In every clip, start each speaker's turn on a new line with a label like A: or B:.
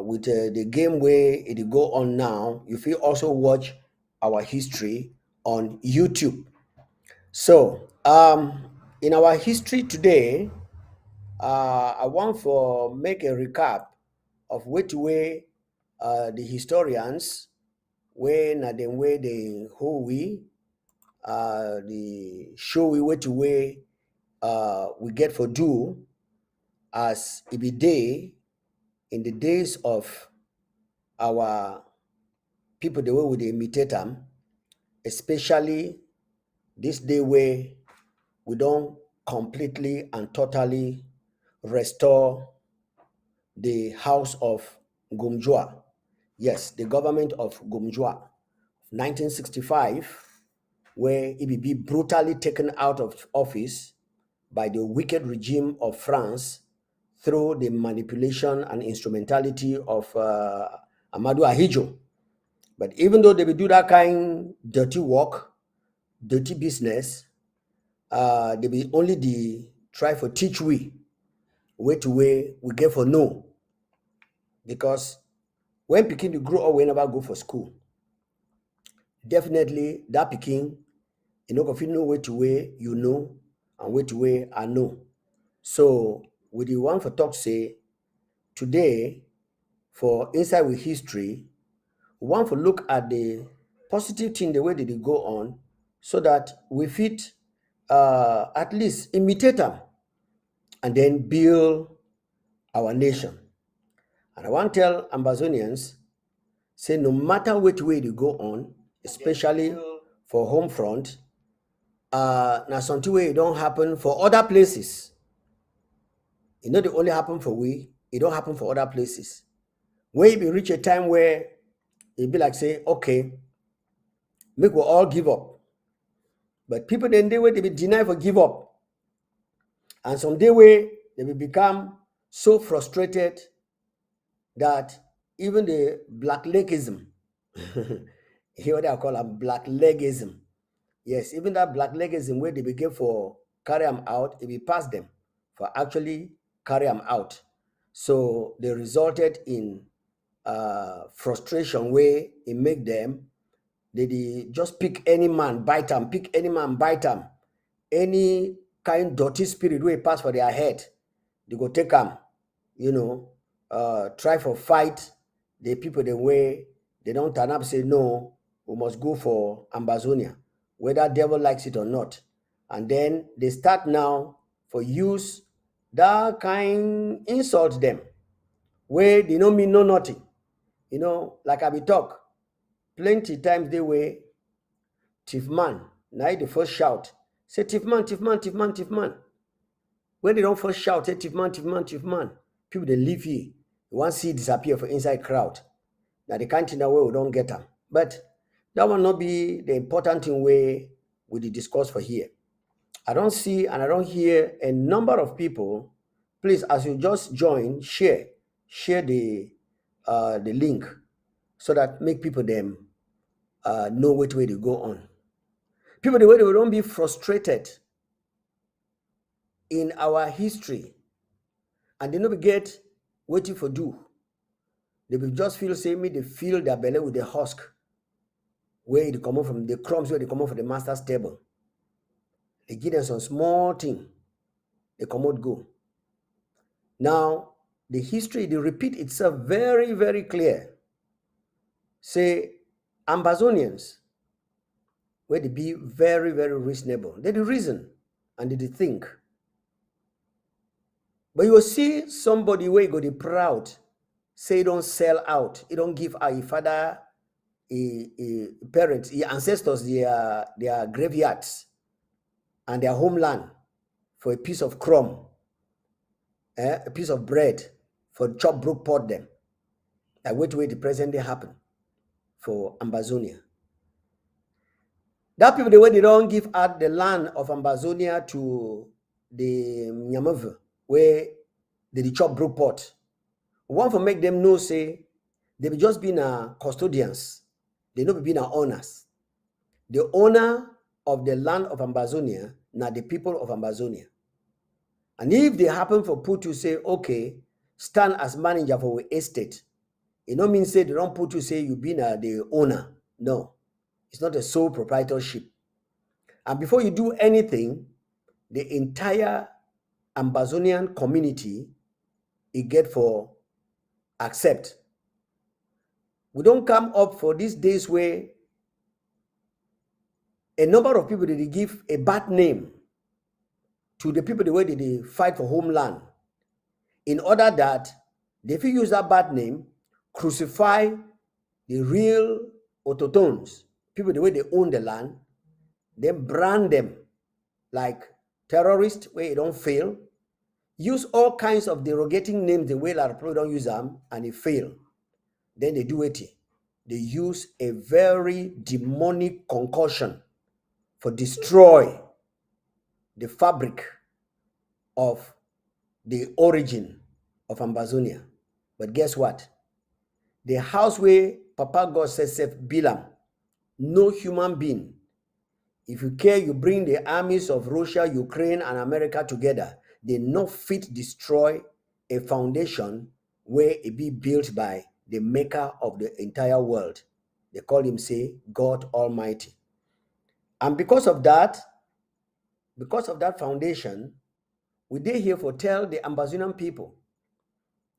A: with the game way it go on now, you feel also watch our history on YouTube. So in our history today, I want for make a recap of which way the historians way na the way they who we the show we which way we get for do as it be day in the days of our people the way we dey imitate them, especially this day where we don't completely and totally restore the house of Gumjua. Yes, the government of Gumjua, 1965, where it be brutally taken out of office by the wicked regime of France through the manipulation and instrumentality of Amadou Ahidjo. But even though they will do that kind dirty work, dirty business, they will only try for teach we way to way we get for no. Because when Pekin you grow up, we never go for school. Definitely that Pekin, you know, if you know way to way you know, and way to way I know. So with the one for talk say today for inside with history, we want to look at the positive thing the way that they go on, so that we fit at least imitate them and then build our nation. And I want to tell Amazonians, say no matter which way they go on, especially for home front, now something way it don't happen for other places. It not only happen for we, it don't happen for other places. Where it reach a time where it be like say, okay, make we all give up. But people then they way they be deny for give up. And some day way they will become so frustrated that even the blacklegism, here what I call a blacklegism. Yes, even that blacklegism where they begin for carry them out, it will pass them for actually carry them out. So they resulted in frustration where it make them they just pick any man, bite them, pick any man, bite them. Any kind dirty spirit where pass for their head, they go take them, you know, try for fight the people the way they don't turn up, say no, we must go for Ambazonia, whether devil likes it or not. And then they start now for use that kind insult them, where they don't mean no nothing. You know, like I be talk, plenty times they way thief man, now the first shout, say thief man, thief man, thief man, thief man. When they don't first shout, say thief man, thief man, thief man, people they leave here. You want to see disappear for inside crowd. Now they can't in that way we don't get them. But that will not be the important thing way we discuss for here. I don't see and I don't hear a number of people. Please, as you just join, share the link so that make people them know which way they go on. People the way they don't be frustrated in our history, and they not get waiting for do. They will just feel say me they fill their belly with the husk where they come out from the crumbs where they come out from the master's table. They give them some small thing, they come out go. Now the history they repeat itself very, very clear. Say Ambazonians, where they be very, very reasonable. They the reason and they think. But you will see somebody where you go the proud, say don't sell out, he don't give a father, a parents, the ancestors their graveyards and their homeland for a piece of crumb, a piece of bread for chop broke pot them. I wait the present day happen for Ambazonia. That people the way they don't give out the land of Ambazonia to the Nyamove where they chop broke pot. We want to make them know say they be just been custodians, they not be owners. The owner of the land of Ambazonia, now the people of Ambazonia. And if they happen for put to say, okay, stand as manager for a estate. It don't mean say they don't put you say you been the owner. No, it's not a sole proprietorship. And before you do anything, the entire Amazonian community it get for accept. We don't come up for these days where a number of people they give a bad name to the people the way they fight for homeland, in order that if you use that bad name, crucify the real autochthones, people the way they own the land, then brand them like terrorists where it don't fail, use all kinds of derogating names the way a lot of people don't use them and it fail. Then they do it. They use a very demonic concussion for destroy the fabric of the origin of Amazonia. But guess what? The house where Papa God says Bilam, no human being. If you care, you bring the armies of Russia, Ukraine, and America together. They not fit destroy a foundation where it be built by the maker of the entire world. They call him, say, God Almighty. And because of that foundation, we dey here for tell the Amazonian people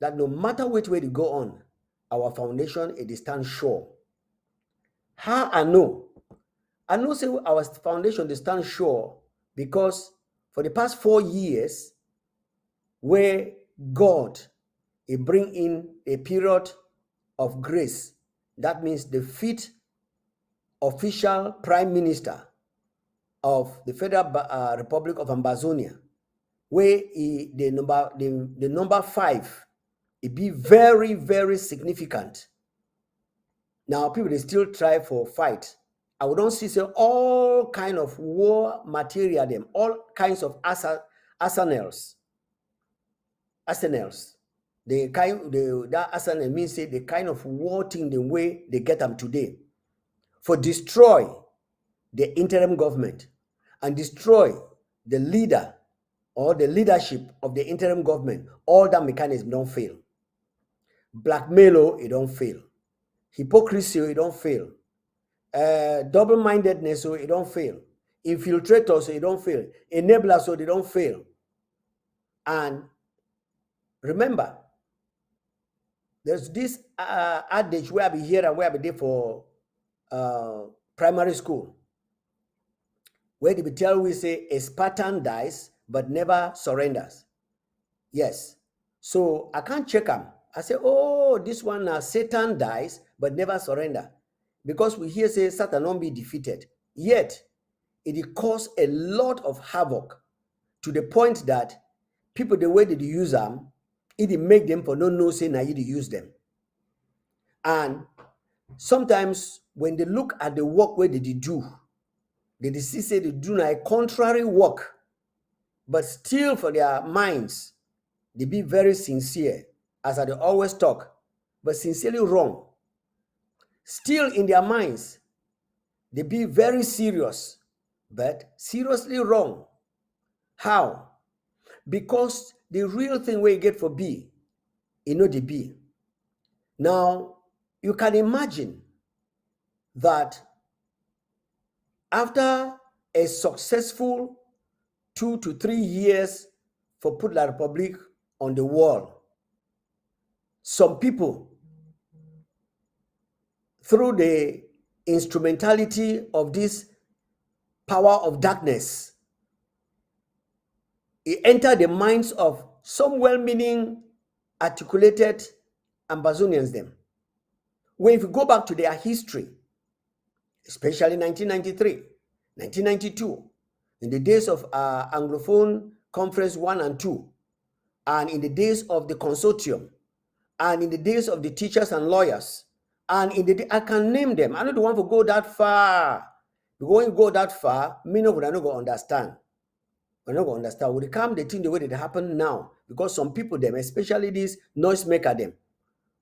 A: that no matter which way they go on, our foundation it stand sure. How I know? I know say our foundation they stand sure because for the past 4 years, where God bring in a period of grace, that means the fifth official prime minister of the Federal Republic of Amazonia, where the number 5, it be very, very significant. Now people they still try for fight. I would don't see say all kind of war material them, all kinds of arsenals. That arsenal means say the kind of war thing the way they get them today for destroy the interim government and destroy the leader or the leadership of the interim government. All that mechanism don't fail. Blackmail, it don't fail. Hypocrisy, it don't fail. Double-mindedness, so it don't fail. Infiltrators, so it don't fail. Enablers, so they don't fail. And remember, there's this adage where I be here and where I be there for primary school, where they be tell we say a Spartan dies but never surrenders. Yes. So I can't check them. I say, oh, this one now Satan dies but never surrender. Because we hear say Satan won't be defeated. Yet it cause a lot of havoc to the point that people the way they use them, it make them for no say now you use them. And sometimes when they look at the work where they do, they see say they do a contrary work, but still for their minds, they be very sincere, as I always talk, but sincerely wrong. Still in their minds, they be very serious, but seriously wrong. How? Because the real thing where you get for B, you know the B. Now, you can imagine that after a successful 2 to 3 years for put La Republic on the wall, some people, through the instrumentality of this power of darkness, it entered the minds of some well-meaning, articulated Amazonians them. When if you go back to their history, especially 1993, 1992, in the days of Anglophone Conference 1 and 2, and in the days of the consortium, and in the days of the teachers and lawyers, and in the I can name them. I don't want to go that far. When you go that far, me no would not go understand. We're not going to understand. Will come the thing the way that happen now, because some people them, especially these noise maker them,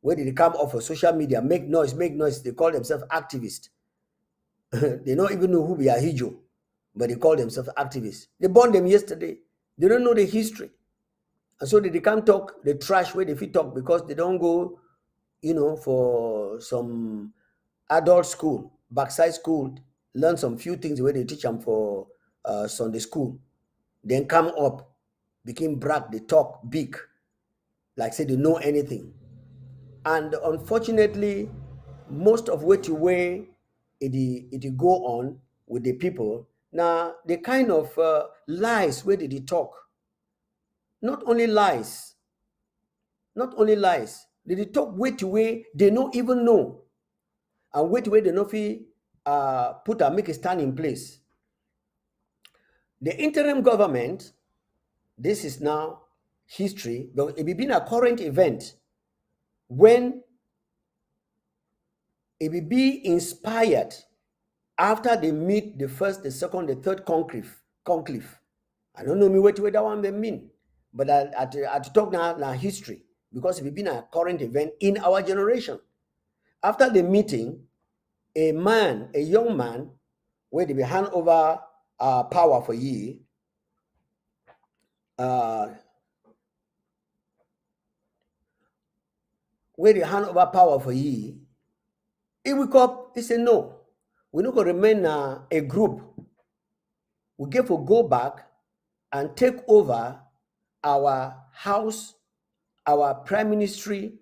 A: where they come off of social media, make noise. They call themselves activists. They don't even know who we are, Hijo, but they call themselves activists. They burned them yesterday. They don't know the history. And so they can't talk the trash where they fit talk because they don't go, for some adult school, backside school, learn some few things where they teach them for Sunday school. Then come up, became brag, they talk big, like say they know anything. And unfortunately, most of what you weigh it go on with the people. Now, the kind of lies where did they talk? Not only lies, did they talk way they don't even know, and way they know fi put and make a stand in place. The interim government, this is now history, but it will be a current event when it will be inspired after they meet the first, the second, the third conclave. I don't know me what that one may mean, but I to talk now history because it will be a current event in our generation. After the meeting, a young man, where they will hand over power for ye, where they hand over power for ye, he wake up, he say, no, we're not going to remain a group. We get to go back and take over our house, our prime ministry,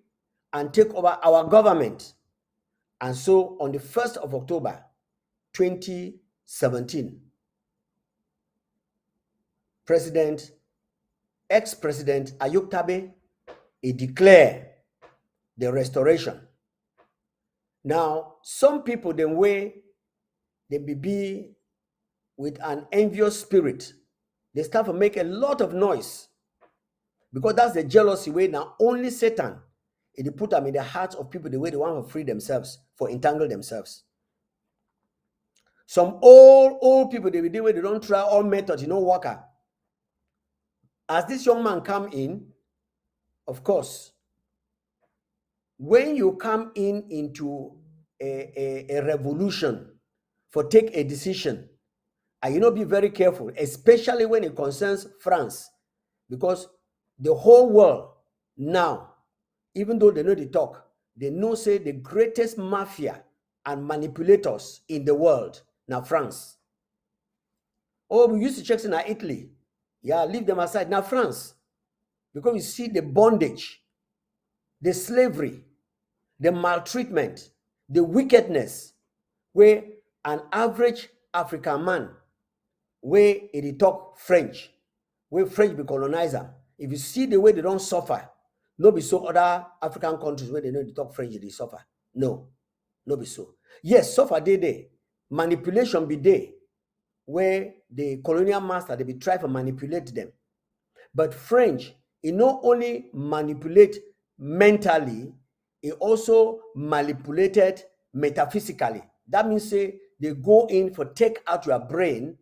A: and take over our government. And so on the 1st of October, 2017, ex-president Ayub Tabe, he declared the restoration. Now, some people, the way they be with an envious spirit, they start to make a lot of noise because that's the jealousy way. Now, only Satan, it put them in the hearts of people the way they want to free themselves, for entangle themselves. Some old people, they do where they don't try all methods, worker. As this young man come in, of course, when you come into a revolution for take a decision, and be very careful, especially when it concerns France, because the whole world now, even though they know the talk, they know say the greatest mafia and manipulators in the world now France. Oh, we used to check in Italy. Yeah, leave them aside. Now France, because you see the bondage, the slavery, the maltreatment, the wickedness, where an average African man, where he talk French, where French be colonizer, if you see the way they don't suffer, no be so other African countries where they know they talk French, they suffer. No be so. Yes, suffer they manipulation be there, where the colonial master, they be try to manipulate them. But French, it not only manipulate mentally, it also manipulated metaphysically. That means say they go in for take out your brain,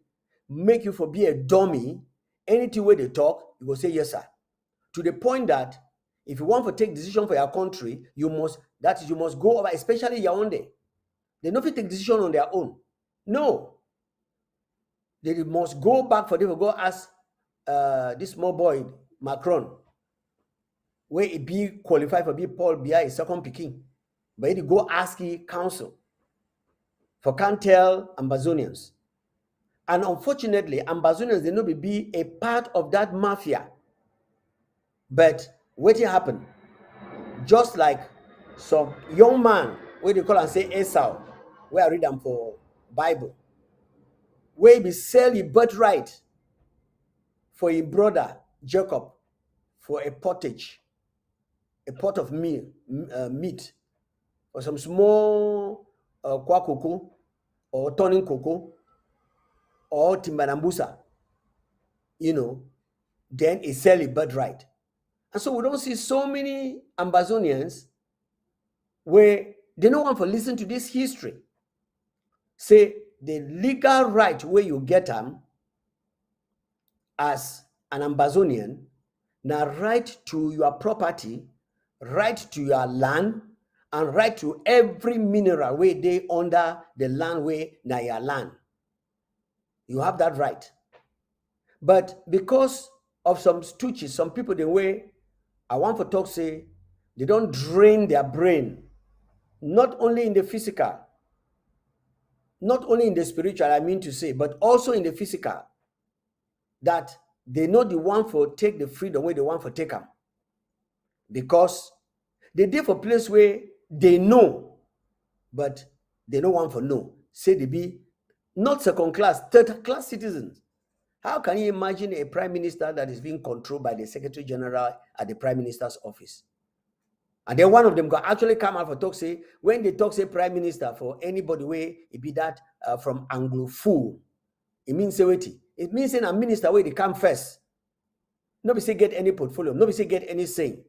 A: make you for be a dummy. Anything where they talk, you go say yes, sir. To the point that if you want to take decision for your country, you must go over, especially Yaoundé. They don't take decision on their own. No. They must go back for them to go ask this small boy, Macron, where he be qualified for be Paul Biya, his second picking. But he go ask he counsel for can't tell Ambazonians. And unfortunately, Ambazonians, they know be a part of that mafia. But what happened? Just like some young man, where they call and say Esau, where I read them for Bible, where he be sell his birthright for his brother Jacob for a pottage, a pot of meat, or some small kwa cocoa, or turning cocoa, or timbanambusa, then he sell his birthright. And so we don't see so many Ambazonians where they don't want to listen to this history. Say the legal right where you get them as an Ambazonian, now right to your property, right to your land, and right to every mineral where they under the land where na your land. You have that right. But because of some stooges, some people the way I want for talk say they don't drain their brain, not only in the physical, not only in the spiritual, I mean to say, but also in the physical, that they know the one for take the freedom where they want for take them. Because they did for place where they know, but they don't want for know. Say they be not second class, third class citizens. How can you imagine a prime minister that is being controlled by the secretary general at the prime minister's office? And then one of them got actually come out for talk say, when they talk say prime minister for anybody way, it be that from Anglophone, it means say wait, it means in a minister where they come first. Nobody say get any portfolio, nobody say get any say.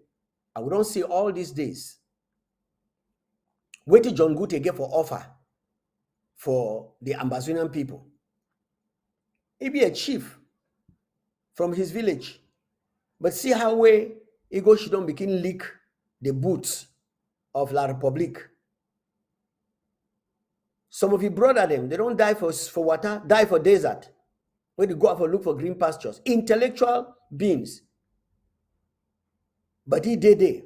A: And we don't see all these days. Wait till John Gute get for offer for the Ambazonian people. He be a chief from his village. But see how way he go she don't begin leak the boots of La Republique. Some of you brother them, they don't die for water, die for desert. When they go out for look for green pastures. Intellectual beings. But he did.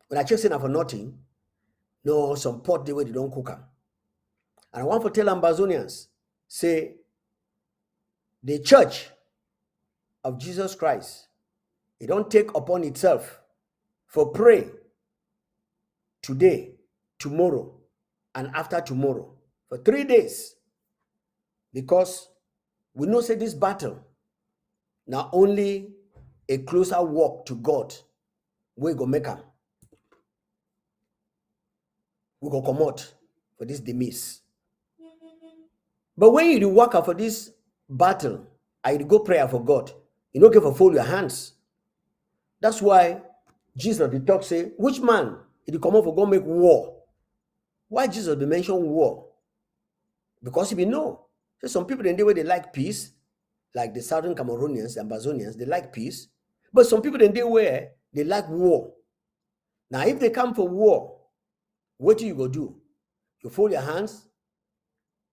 A: When I check saying for nothing, no, some pot the way they don't cook them. And I want to tell Ambazonians, say, the church of Jesus Christ, it don't take upon itself for pray today, tomorrow, and after tomorrow for 3 days. Because we know say this battle, not only a closer walk to God, we go make them. We go come out for this demise. But when you do work out for this battle, I go prayer for God. You don't get for fold your hands. That's why Jesus the talk say, which man if you come out for go make war? Why Jesus be mention war? Because he be know. So some people in the way they like peace, like the Southern Cameroonians, the Ambazonians, they like peace. But some people in the way they like war. Now, if they come for war, what do you go do? You fold your hands.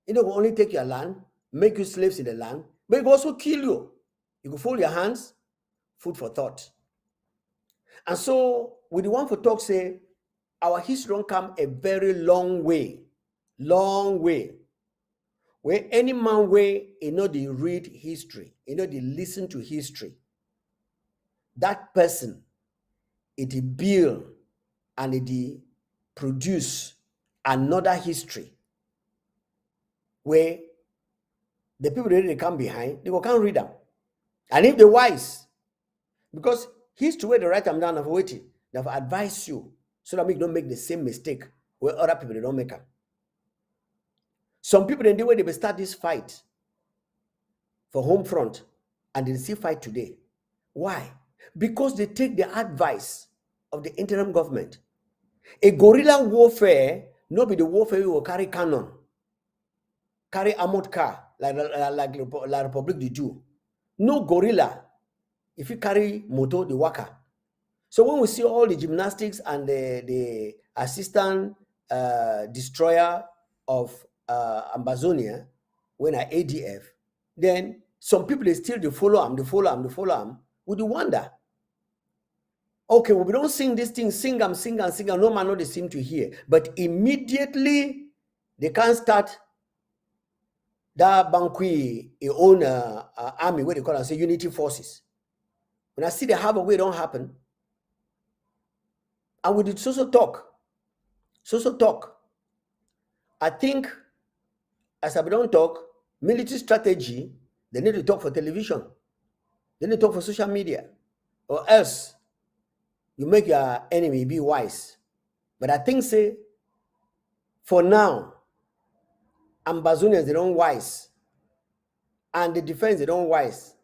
A: It will only take your land, make you slaves in the land, but it will also kill you. You can fold your hands, food for thought. And so, with the one for talk say, our history don't come a very long way, where any man way, they read history, they listen to history. That person, it build and it produce another history where the people that they come behind, they can't read them. And if they're wise, because history where they write them down of waiting, they have advised you so that you don't make the same mistake where other people they don't make them. Some people in the way they start this fight for home front and they still fight today. Why? Because they take the advice of the interim government. A guerrilla warfare, not be the warfare you will carry cannon, carry armored car like La Republic they do. No guerrilla. If you carry motor, the worker. So when we see all the gymnastics and the assistant destroyer of Ambazonia, when I ADF, then some people they still they follow them with the wonder. Okay, well, we don't sing this thing, sing them. No man know they seem to hear. But immediately they can't start that Bankui own army where they call and say unity forces. When I see the harbor way don't happen, and we did so talk. I think as I don't talk, military strategy, they need to talk for television. They need to talk for social media. Or else you make your enemy be wise. But I think say for now, Ambazonians they don't wise. And the defense they don't wise.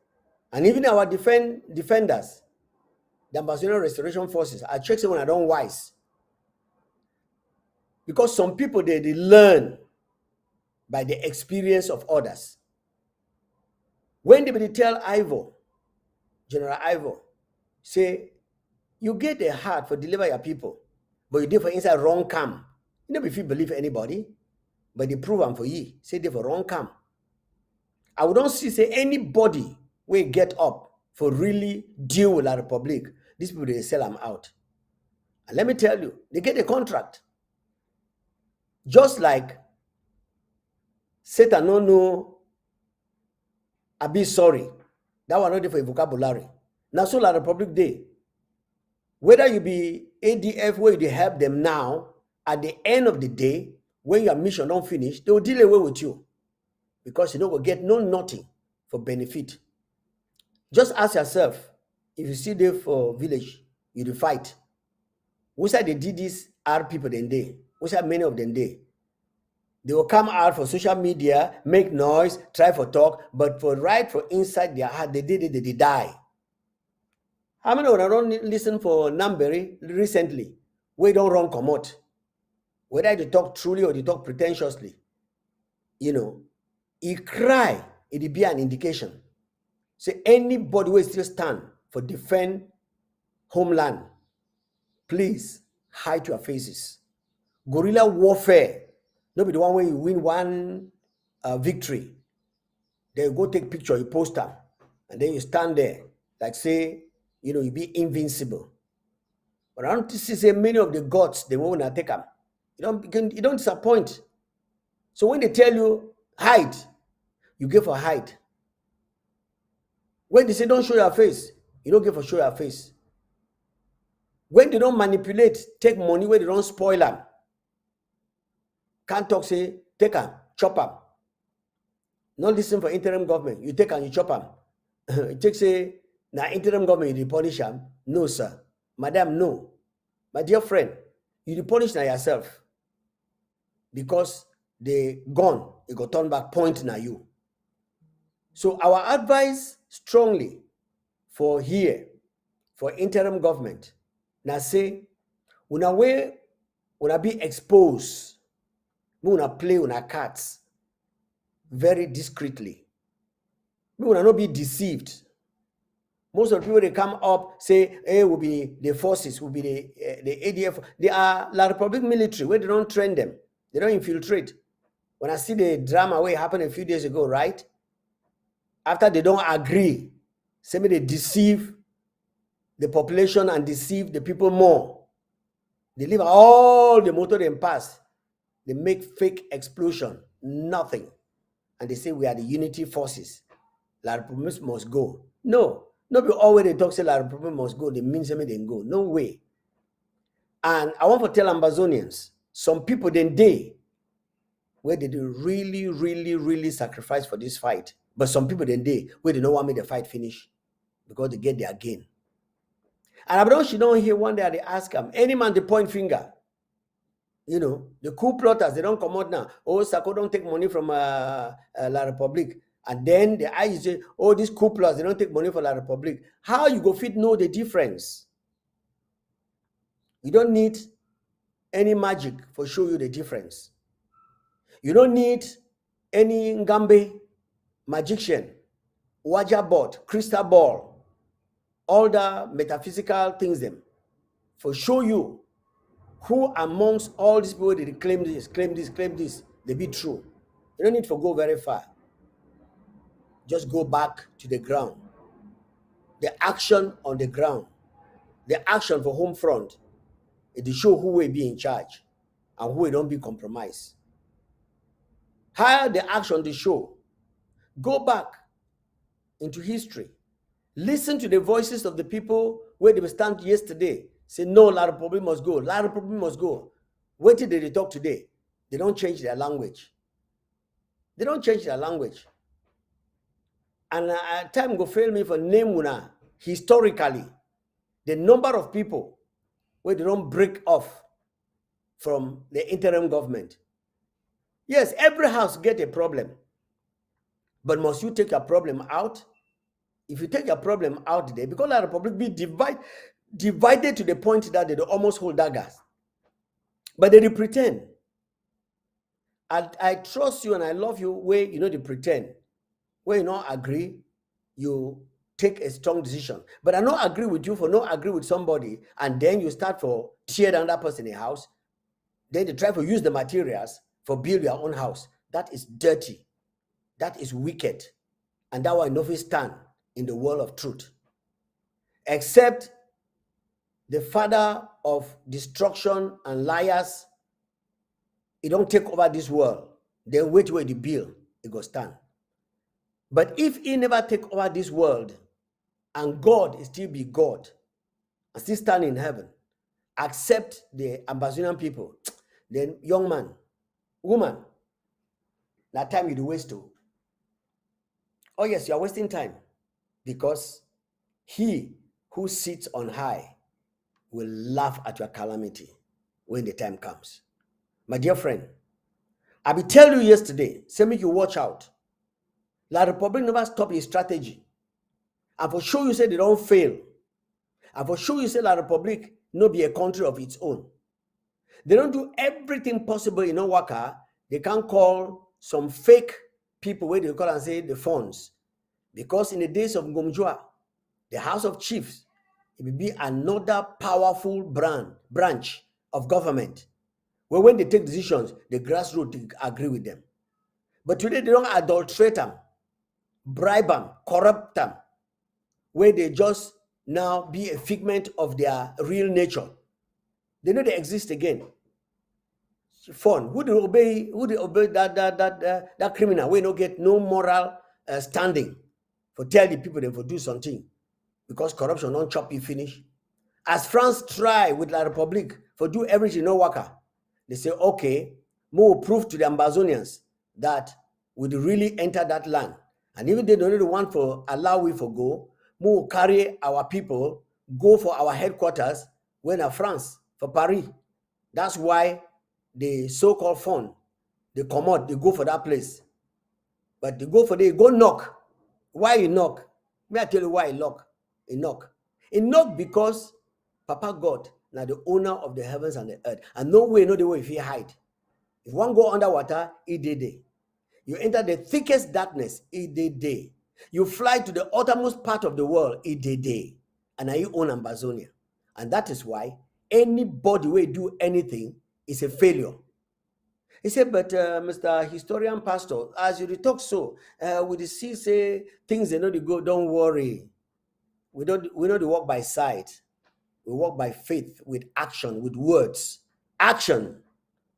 A: And even our defenders, the Ambazonian Restoration Forces, I check say when I don't wise. Because some people they learn by the experience of others. When they tell General Ivor, say, you get a heart for deliver your people, but you did for inside wrong camp. You never if you believe anybody, but they prove them for you. Say they for wrong camp. I would don't see say anybody will get up for really deal with La Republic, these people, they sell them out. And let me tell you, they get a contract. Just like Satan no know, I be sorry. That one not there for a vocabulary. Now so La Republic Day. Whether you be ADF where you help them now, at the end of the day, when your mission don't finish, they will deal away with you. Because you don't go get no nothing for benefit. Just ask yourself, if you see there for village, you do fight. Which side they did this are people then they? Which side many of them they? They will come out for social media, make noise, try for talk, but for right for inside their heart, they did it, they die. How many of them don't listen for Namberry recently? We don't run commot. Whether they talk truly or they talk pretentiously, you know, he cry, it be an indication. So anybody who still stand for defend homeland, please hide your faces. Guerrilla warfare, not be the one where you win one victory. Then you go take picture, you post them, and then you stand there, like say, you know, you be invincible. But I don't see many of the gods, they won't take them. You don't disappoint. So when they tell you hide, you give for hide. When they say don't show your face, you don't give for show your face. When they don't manipulate, take money where they don't spoil them. Can't talk, say, take them, chop them. Not listen for interim government. You take and you chop them. It takes say, now interim government, you punish them. No, sir. Madam, no. My dear friend, you punish now yourself. Because they gone, it got turned back, point now you. So our advice strongly for here, for interim government, now say, una way, una be exposed, una play una cards very discreetly. We will not be deceived. Most of the people they come up say, hey, will be the forces, will be the ADF. They are La Republic military where they don't train them. They don't infiltrate. When I see the drama where it happened a few days ago, right? After they don't agree, say me they deceive the population and deceive the people more. They leave all the motor they pass. They make fake explosion, nothing. And they say we are the unity forces. La Republic must go. No, not be always they talk say La Republic must go. They mean say they go. No way. And I want to tell Ambazonians, some people then they where they do really, really, really sacrifice for this fight. But some people then they where they don't want me the fight finish because they get their gain. And I don't hear one day they ask them, any man they point finger. You know, the coup plotters, they don't come out now. Oh, Sako don't take money from La Republic. And then the eyes say, oh, these coup plotters, they don't take money from La Republic. How you go fit know the difference? You don't need any magic for show you the difference. You don't need any Ngambe magician, Waja board, crystal ball, all the metaphysical things them for show you who amongst all these people they claim this, they be true. You don't need to go very far. Just go back to the ground. The action on the ground, the action for home front, it show who will be in charge and who will don't be compromised. Hire the action to show. Go back into history. Listen to the voices of the people where they stand yesterday. Say, no, La Republic must go. La Republic must go. Wait till they talk today. They don't change their language. They don't change their language. And time go fail me for name una historically the number of people where they don't break off from the interim government. Yes, every house get a problem. But must you take your problem out? If you take your problem out today, because La Republic be divided to the point that they almost hold daggers. But they pretend. I trust you and I love you where you know they pretend. Where you don't agree, you take a strong decision. But I don't agree with you for not agree with somebody, and then you start for tear down that person in a house. Then they try to use the materials for build your own house. That is dirty. That is wicked. And that will not stand in the world of truth. except the father of destruction and liars, he don't take over this world, then wait the bill, it go stand. But if he never take over this world, and God still be God, and still stand in heaven, accept the Ambazonian people, then young man, woman, that time you do waste too. Oh yes, you are wasting time, because he who sits on high will laugh at your calamity when the time comes. My dear friend, I be tell you yesterday, say make you watch out. La Republic never stop his strategy. And for sure you say they don't fail. And for sure you say La Republic no be a country of its own. They don't do everything possible in Waka. They can call some fake people where they call and say the funds. Because in the days of Ngomjua, the House of Chiefs, it will be another powerful branch of government, where when they take decisions, the grassroots agree with them. But today they don't adulterate them, bribe them, corrupt them, where they just now be a figment of their real nature. They know they exist again. Fun. Who do obey that criminal? We don't get no moral standing for tell the people them for do something, because corruption don't chop you finish. As France try with La Republic for do everything no worker, they say okay, more prove to the Ambazonians that we really enter that land, and even they don't want for allow we for go, more carry our people go for our headquarters when are France for Paris. That's why the so-called fund, they come out, they go for that place. But they go for the go knock. Why you knock? May I tell you why he knock? He knock. He knock because Papa God, now the owner of the heavens and the earth. And no way if he hide. If one go underwater, he did day. You enter the thickest darkness, he did day. You fly to the uttermost part of the world, he did day. And now you own Ambazonia. And that is why anybody will do anything is a failure. He said, but Mr. Historian Pastor, as you talk so, we see say things they know they go, don't worry. We know they walk by sight. We walk by faith, with action, with words. Action.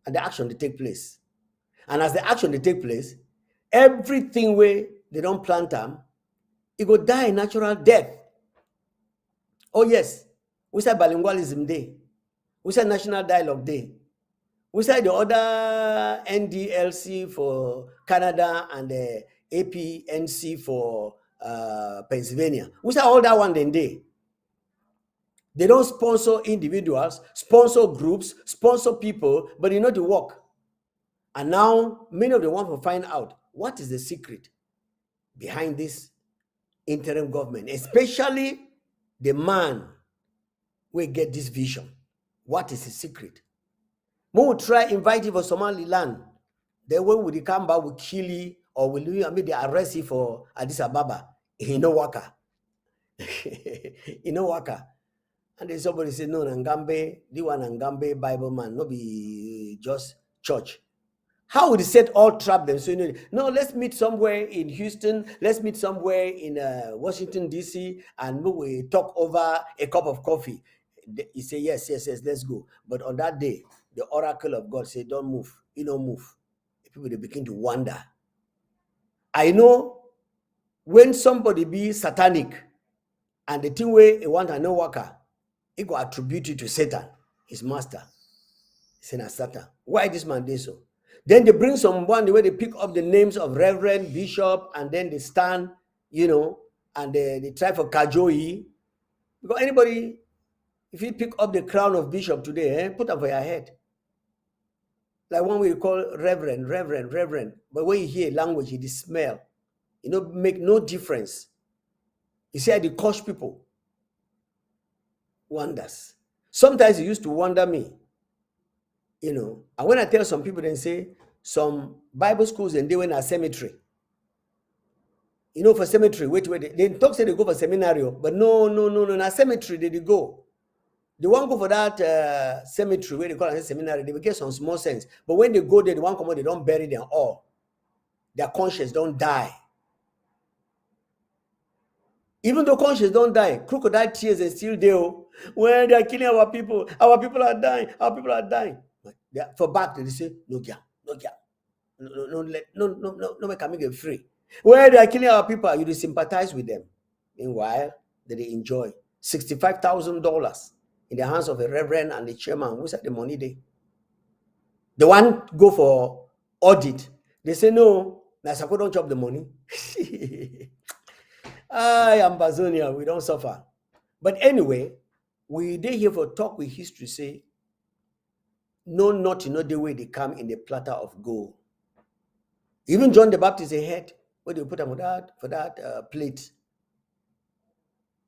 A: And the action they take place. And as the action they take place, everything where they don't plant them, it go die a natural death. Oh yes, we say bilingualism day. We say national dialogue day. We say the other NDLC for Canada and the APNC for Pennsylvania. We say all that one then day. They don't sponsor individuals, sponsor groups, sponsor people, but they know the work. And now many of them want to find out what is the secret behind this interim government, especially the man will get this vision. What is his secret? We will try invite him for Somaliland. Then when we come back, we kill you, or will you they arrest you for Addis Ababa? He no waka. He no waka. And then somebody say, no, Nangambe, the one Nangambe Bible man, no be just church. How would he set all trap them? So no, let's meet somewhere in Houston, let's meet somewhere in Washington, D.C., and we talk over a cup of coffee. He say, yes, let's go. But on that day, the oracle of God said, don't move. You don't move. People, they begin to wonder. I know when somebody be satanic and the thing where he want a no worker, he go attribute it to Satan, his master. He say, Satan. Why this man did so? Then they bring someone the way they pick up the names of reverend, bishop, and then they stand, and they try for Kajoi. Because anybody, if you pick up the crown of bishop today, put up for your head. Like one we call reverend. But when you hear language, it is smell. Make no difference. You see how they coach people. Wonders. Sometimes it used to wonder me. And when I tell some people, they say some Bible schools and they went to a cemetery. For cemetery, wait, they talk say they go for seminary, but no, na cemetery they go. They won't go for that cemetery where they call it seminary. They will get some small sense, but when they go there, they won't come out. They don't bury them all. Their conscience don't die. Even though conscience don't die, crocodile tears are still there. When they are killing our people are dying, our people are dying. For back, they say, no, yeah, no, yeah. No, can make them free. Where they are killing our people, you sympathize with them. Meanwhile, they enjoy $65,000 in the hands of a reverend and the chairman. Who's at the money day? The one go for audit. They say no, Nasako don't chop the money. Ambazonia, we don't suffer. But anyway, we dey here for talk with history. Say, no, not the way they come in a platter of gold. Even John the Baptist ahead, where they put them for that plate.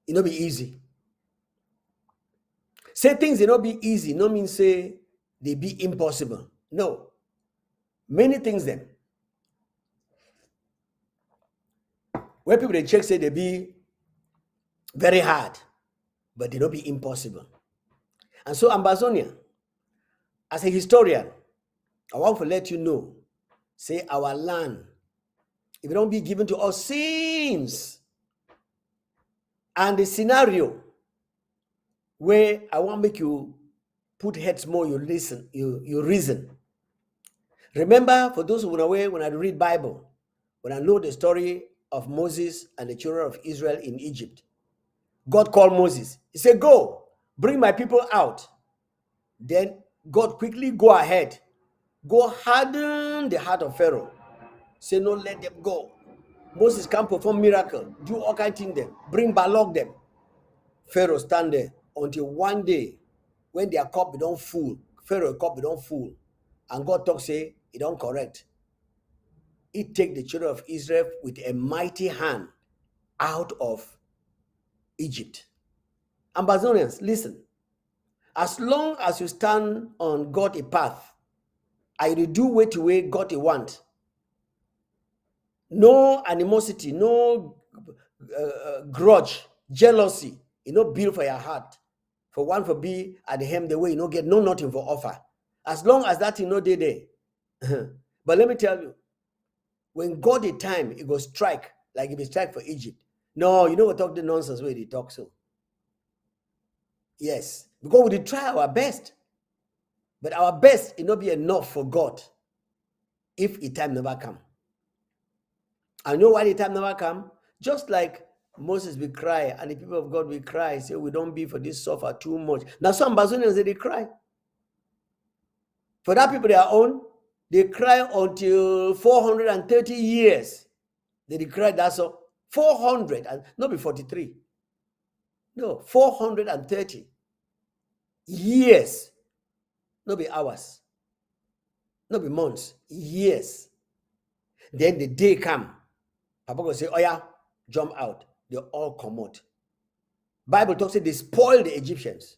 A: It not be easy. Say things they not be easy, no mean say they be impossible. No. Many things them. Where people they check say they be very hard, but they not be impossible. And so Ambazonia, as a historian, I want to let you know, say our land, if it don't be given to us since, and the scenario where I want to make you put heads more, you listen, you reason. Remember, for those who are aware, when I read Bible, when I know the story of Moses and the children of Israel in Egypt, God called Moses. He said, go, bring my people out. Then God quickly go ahead. Go harden the heart of Pharaoh. Say, no, let them go. Moses can perform miracle, do all kinds of things them, bring balog them. Pharaoh stand there until one day when their cup don't full, Pharaoh cup don't full, and God talk say it don't correct. He take the children of Israel with a mighty hand out of Egypt. Ambazonians, listen. As long as you stand on God a path, I will do way God a want. No animosity, no grudge, jealousy, build for your heart. For one for be at the hem the way, get no nothing for offer. As long as that no day there. But let me tell you, when God a time, it goes strike, like if it strike for Egypt. No, we talk the nonsense where they talk so. Yes, because we did try our best. But our best, it not be enough for God if the time never come. I know why the time never come. Just like Moses will cry and the people of God will cry, say we don't be for this suffer too much. Now some Ambazonians they cry. For that people their own, they cry until 430 years. They cry that's all. 400 and not be 43. No, 430 years. Not be hours. Not be months. Years. Then the day come. Papa go say, oh yeah, jump out. They all come out. Bible talks say they spoil the Egyptians.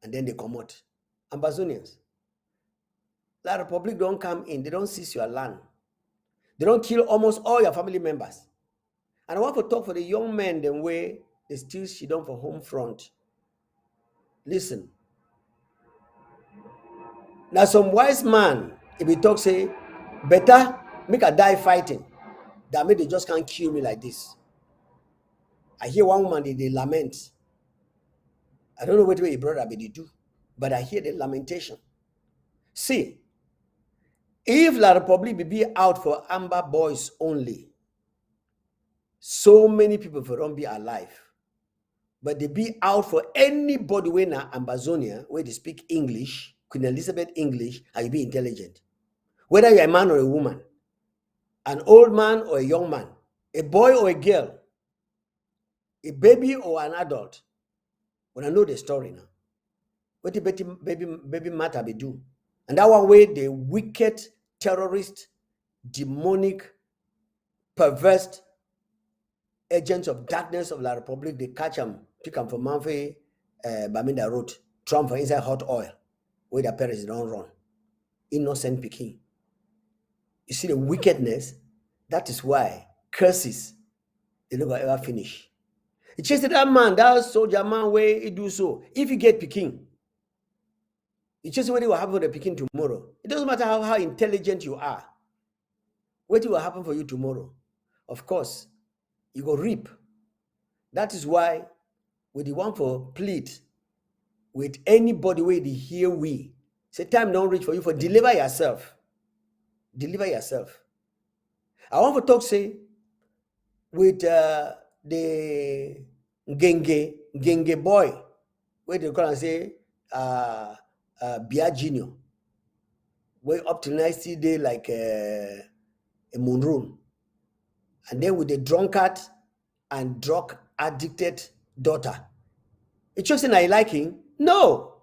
A: And then they come out. Ambazonians. La Republic don't come in. They don't seize your land. They don't kill almost all your family members. And I want to talk for the young men the way they still sit down for home front. Listen. Now some wise man, if he talk say, better make a die fighting than make they just can't kill me like this. I hear one woman, they lament. I don't know what way he brought up, but they do. But I hear the lamentation. See, if La Republic be out for Amber boys only, so many people for don't be alive. But they be out for anybody when na Ambazonia, where they speak English, Queen Elizabeth English, and you be intelligent. Whether you're a man or a woman, an old man or a young man, a boy or a girl, a baby or an adult, when I know the story now, what the baby matter be do? And that one way, the wicked, terrorist, demonic, perverse agents of darkness of La Republic, they catch them, take them from Manfe, Baminda Road, Trump for inside hot oil, where their parents don't run. Innocent Peking. You see the wickedness? That is why curses, they never ever finish. It just that man, that soldier man, where he do so. If you get Peking, it's just what will happen for the Peking tomorrow. It doesn't matter how intelligent you are. What will happen for you tomorrow? Of course, you go reap. That is why we the one for plead with anybody where they hear we. Say time don't reach for you for deliver yourself. Deliver yourself. I want to talk say with the genge boy, where they call and say Bia Junior, where up to 90 day like a moon room. And then with the drunkard and drug addicted daughter. It's just I liking? No.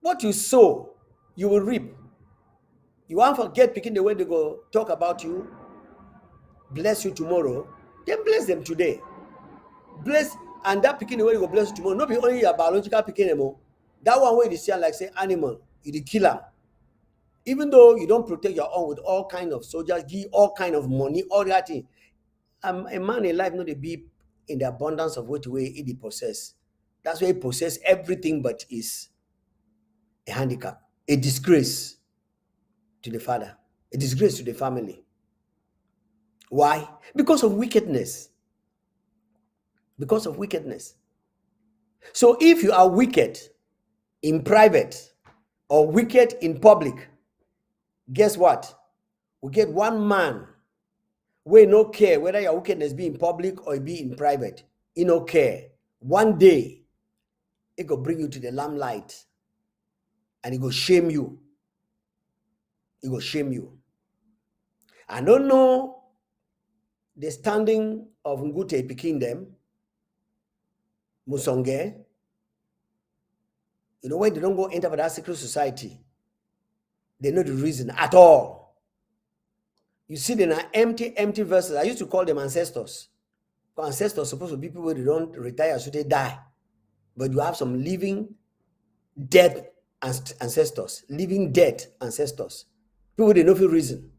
A: What you sow, you will reap. You won't forget picking the way they go talk about you, bless you tomorrow, then bless them today. Bless, and that picking the way you go bless you tomorrow, not be only your biological picking them. That one way they see like say animal, you the killer. Even though you don't protect your own with all kind of soldiers, give all kind of money, all that thing. A man in life not to be in the abundance of what way he possess. That's why he possess everything but is a handicap, a disgrace to the father, a disgrace to the family. Why? Because of wickedness. Because of wickedness. So if you are wicked in private or wicked in public, guess what? We get one man where no care whether your wickedness be in public or be in private. He no care. One day, it go bring you to the limelight and it go shame you. It will shame you. I don't know the standing of Ngute picking them, Musonge. You know, when they don't go enter for that secret society, they know the reason at all. You see, they are empty verses. I used to call them ancestors. Ancestors are supposed to be people who don't retire, so they die. But you have some living dead ancestors, living dead ancestors. People they know for reason.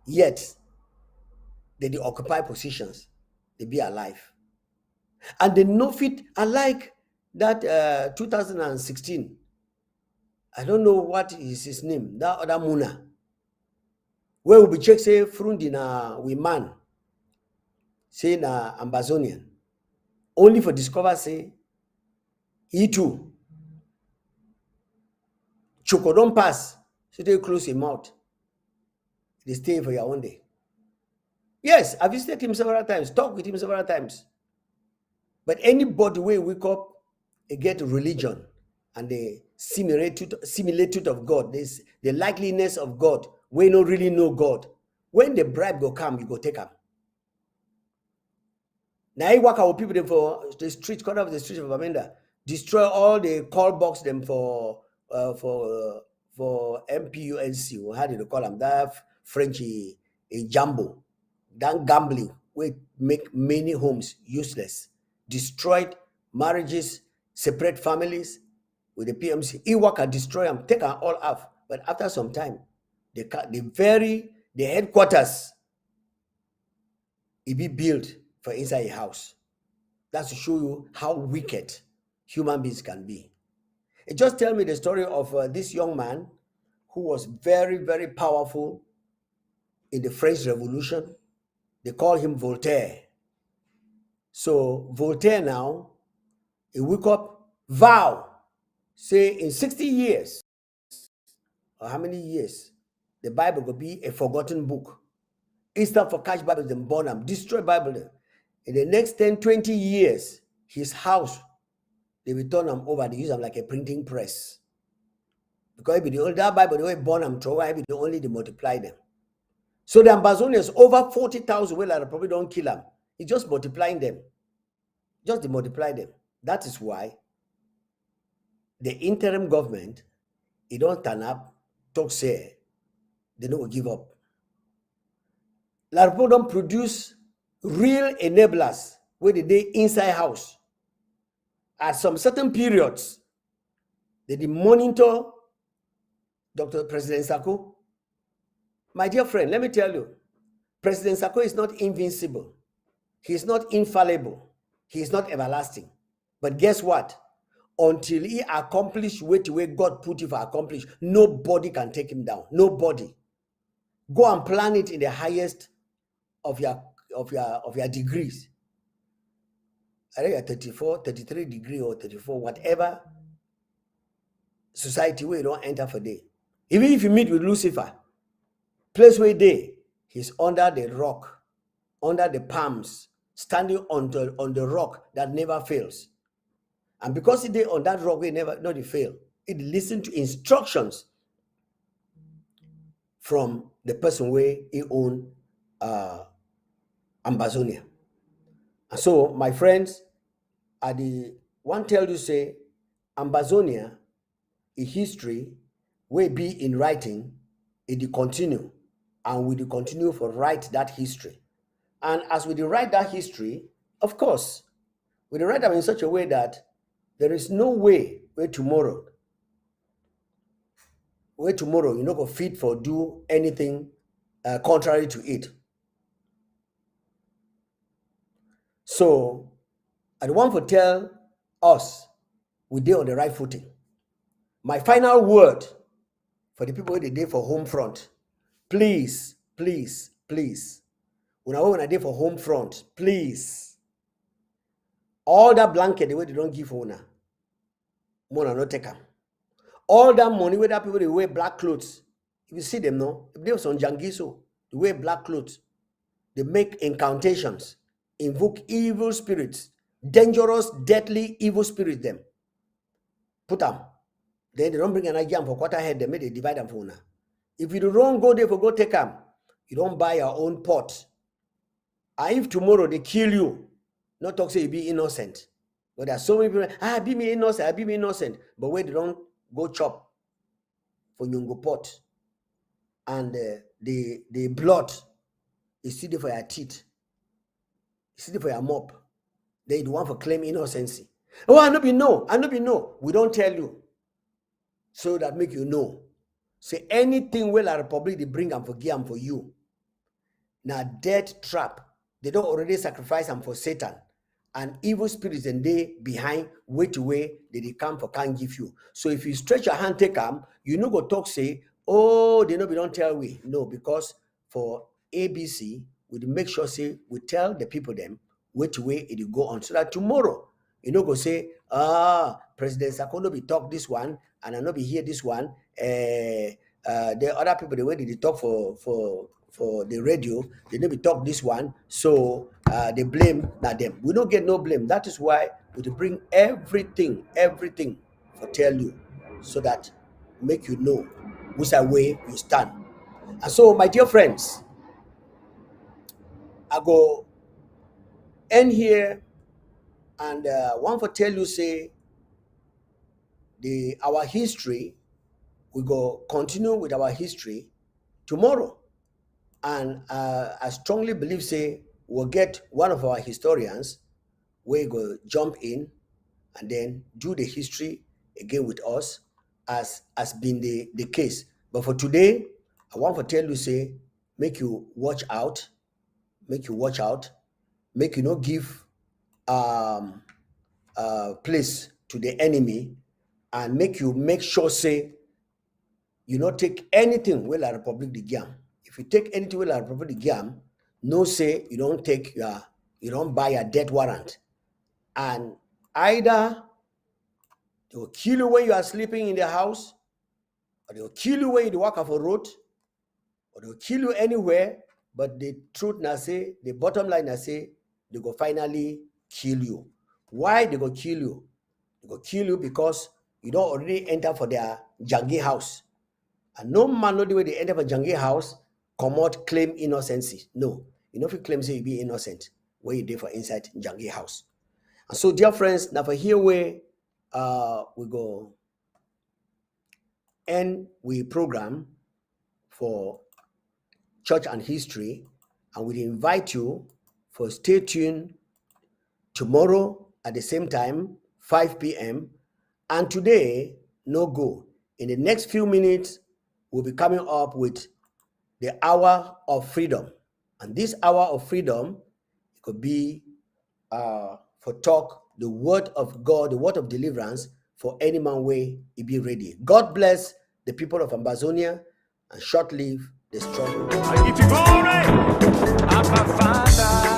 A: Yet, they occupy positions. They be alive. And they know fit, unlike that 2016, I don't know what is his name, that other Muna, where we check say Frundina we man, say na Ambazonian, only for discover say he too. Chokodon pass, so they close him out. They stay for your own day. Yes, I visited him several times, talked with him several times. But anybody where wake up and get religion and the similitude of God, the likeliness of God, we don't really know God. When the bribe go come, you go take them. Now I work out people them for the street, corner of the street of Amanda, destroy all the call box them for MPUNC, or how do you call them? That Frenchy a jumbo, that gambling, we make many homes useless, destroyed marriages, separate families with the PMC. He work and destroy them, take them all off. But after some time, the headquarters, it be built for inside a house. That's to show you how wicked human beings can be. It just tell me the story of this young man who was very, very powerful in the French Revolution. They call him Voltaire. So Voltaire now, he wake up, vow, say in 60 years, or how many years, the Bible will be a forgotten book. Instead for catch Bible, them burn them, destroy Bible. In the next 10, 20 years, his house, they will turn them over, they use them like a printing press. Because if the old that Bible, they will burn them, throw away, they only they multiply them. So the Ambazonians, over 40,000, well, I probably don't kill them. It's just multiplying them. Just multiply them. That is why the interim government, it don't turn up, talk say, they don't give up. A lot of people don't produce real enablers where they inside house. At some certain periods, they monitor Dr. President Sako. My dear friend, let me tell you, President Sako is not invincible. He is not infallible. He is not everlasting. But guess what? Until he accomplishes what God put him to accomplish, nobody can take him down. Nobody. Go and plan it in the highest of your your degrees. I think 34, 33 degree or 34, whatever society where you don't enter for day. Even if you meet with Lucifer, place where day, he's under the rock, under the palms, standing on the rock that never fails. And because he did on that rock, it never not fail. It listen to instructions from the person where he own Amazonia. And so, my friends, I the one tell you say Amazonia, a history will be in writing, it continue, and we continue for write that history. And as we write that history, of course, we write them in such a way that there is no way where tomorrow you're not going to fit for do anything contrary to it. So I want to tell us we did on the right footing. My final word for the people who did for home front, please, please, please, when I did for home front, please, all that blanket the way they don't give for una, mona not take them. All that money where that people they wear black clothes, if you see them no, if they was on Jangiso, they wear black clothes, they make incantations, invoke evil spirits, dangerous, deadly evil spirits them. Put them. Then they don't bring an idea for quarter head, they make they divide them for una. If you don't go there for go take them, you don't buy your own pot. And if tomorrow they kill you, not talk say you be innocent. But there are so many people, be me innocent. But where they don't go chop for Nyungo pot. And the blood is still there for your teeth. It's still there for your mop. They want for claim innocency. Oh, I no be no. We don't tell you. So that make you know. Say anything where la Republic they bring them for give them for you. Now death trap. They don't already sacrifice them for Satan. And evil spirits and they behind way to way they come for can't give you. So if you stretch your hand, take them, you no go talk say, oh, they don't tell we. No, because for ABC, we make sure say we tell the people them way to way it go on. So that tomorrow, you know go say, President Sakono be talk this one, and I no be hear this one. The other people the way they talk for the radio, they never talk this one, so they blame not them. We don't get no blame. That is why we bring everything for tell you, so that make you know which way you stand. And so, my dear friends, I go end here, and want to tell you say our history. We go continue with our history tomorrow. And I strongly believe, say, we'll get one of our historians where go jump in and then do the history again with us, as been the case. But for today, I want to tell you, say, make you watch out, make you not give place to the enemy, and make sure, say, you not take anything where la Republic the gam. If you take anything where la Republic the gam, no say you don't buy a death warrant. And either they will kill you when you are sleeping in the house, or they will kill you when you walk off a road, or they will kill you anywhere. But the truth now say, the bottom line now say, they go finally kill you. Why they go kill you? They go kill you because you don't already enter for their Jangi house. And no man know the way they enter for Jangi house, come out claim innocency. No. You know if you claim say you be innocent, where you did for inside Jangi house. And so, dear friends, now for here where we go end we program for church and history, and we invite you for stay tuned tomorrow at the same time, 5 p.m. And today, no go. In the next few minutes, we'll be coming up with the hour of freedom. And this hour of freedom, it could be for talk, the word of God, the word of deliverance for any man way it be ready. God bless the people of Amazonia, and short live the struggle.
B: Abba Father,